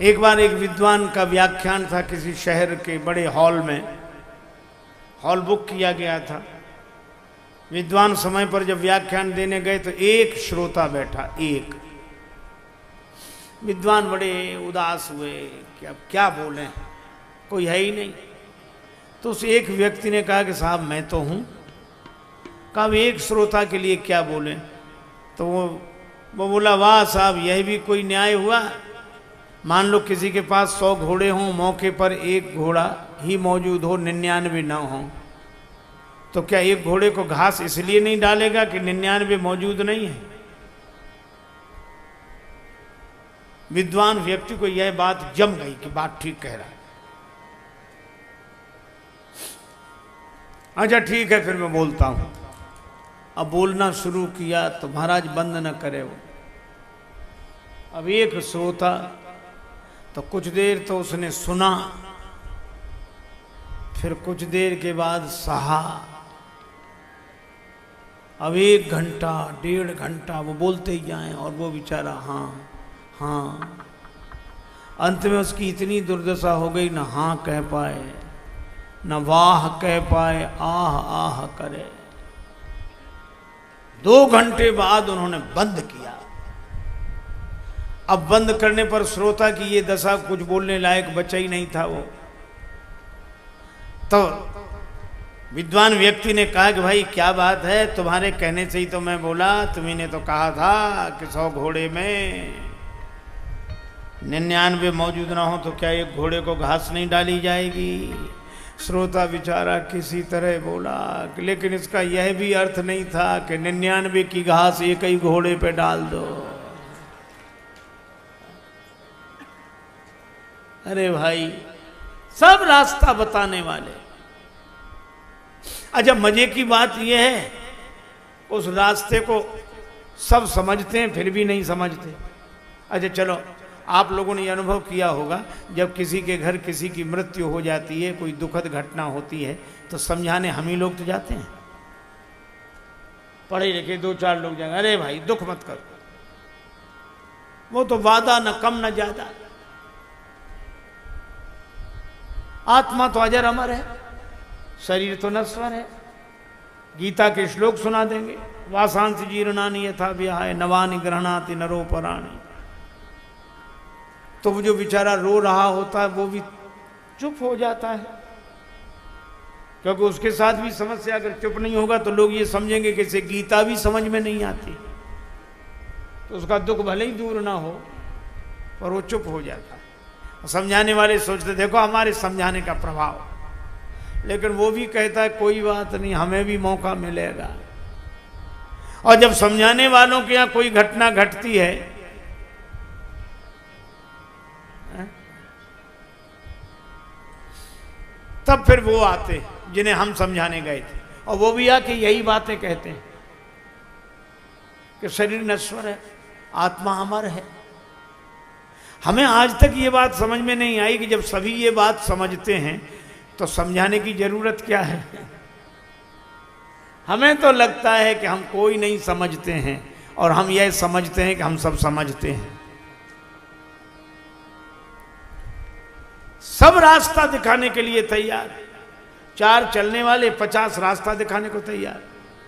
एक बार एक विद्वान का व्याख्यान था किसी शहर के बड़े हॉल में, हॉल बुक किया गया था। विद्वान समय पर जब व्याख्यान देने गए तो एक श्रोता बैठा, एक। विद्वान बड़े उदास हुए कि अब क्या बोलें, कोई है ही नहीं। तो उस एक व्यक्ति ने कहा कि साहब मैं तो हूँ। कहा एक श्रोता के लिए क्या बोलें? तो वो बोला वाह साहब, यह भी कोई न्याय हुआ। मान लो किसी के पास 100 घोड़े हों, मौके पर एक घोड़ा ही मौजूद हो, 99 ना हो, तो क्या एक घोड़े को घास इसलिए नहीं डालेगा कि 99 मौजूद नहीं है? विद्वान व्यक्ति को यह बात जम गई कि बात ठीक कह रहा है। अच्छा ठीक है, फिर मैं बोलता हूं। अब बोलना शुरू किया तो महाराज बंद न करे वो। अब एक श्रोता तो कुछ देर तो उसने सुना, फिर कुछ देर के बाद सहा। अब 1 घंटा 1.5 घंटा वो बोलते ही जाएं और वो बेचारा हाँ हाँ। अंत में उसकी इतनी दुर्दशा हो गई, न हाँ कह पाए, न वाह कह पाए, आह आह करे। 2 घंटे बाद उन्होंने बंद किया। अब बंद करने पर श्रोता की ये दशा, कुछ बोलने लायक बचा ही नहीं था वो। तो विद्वान व्यक्ति ने कहा कि भाई क्या बात है, तुम्हारे कहने से ही तो मैं बोला, तुम्ही ने तो कहा था कि 100 घोड़े में 99 मौजूद ना हो तो क्या एक घोड़े को घास नहीं डाली जाएगी? श्रोता बेचारा किसी तरह बोला, लेकिन इसका यह भी अर्थ नहीं था कि 99 की घास एक ही घोड़े पे डाल दो। अरे भाई, सब रास्ता बताने वाले। अच्छा मजे की बात यह है, उस रास्ते को सब समझते हैं फिर भी नहीं समझते। अच्छा चलो, आप लोगों ने अनुभव किया होगा, जब किसी के घर किसी की मृत्यु हो जाती है, कोई दुखद घटना होती है, तो समझाने हम ही लोग तो जाते हैं। पढ़े लिखे 2-4 लोग जाएंगे, अरे भाई दुख मत करो, वो तो वादा न कम न ज्यादा, आत्मा तो अजर अमर है, शरीर तो नश्वर है। गीता के श्लोक सुना देंगे, वासांसि जीर्णानि यथा विहाय नवानि गृह्णाति नरो पराणि। तो वो जो बेचारा रो रहा होता है वो भी चुप हो जाता है, क्योंकि उसके साथ भी समस्या। अगर चुप नहीं होगा तो लोग ये समझेंगे कि इसे गीता भी समझ में नहीं आती, तो उसका दुख भले ही दूर ना हो पर वो चुप हो जाता है। समझाने वाले सोचते देखो हमारे समझाने का प्रभाव, लेकिन वो भी कहता है कोई बात नहीं, हमें भी मौका मिलेगा। और जब समझाने वालों के यहाँ कोई घटना घटती है, तब फिर वो आते जिन्हें हम समझाने गए थे, और वो भी आके यही बातें कहते हैं कि शरीर नश्वर है, आत्मा अमर है। हमें आज तक ये बात समझ में नहीं आई कि जब सभी ये बात समझते हैं तो समझाने की जरूरत क्या है। हमें तो लगता है कि हम कोई नहीं समझते हैं, और हम यह समझते हैं कि हम सब समझते हैं। सब रास्ता दिखाने के लिए तैयार, 4 चलने वाले 50 रास्ता दिखाने को तैयार।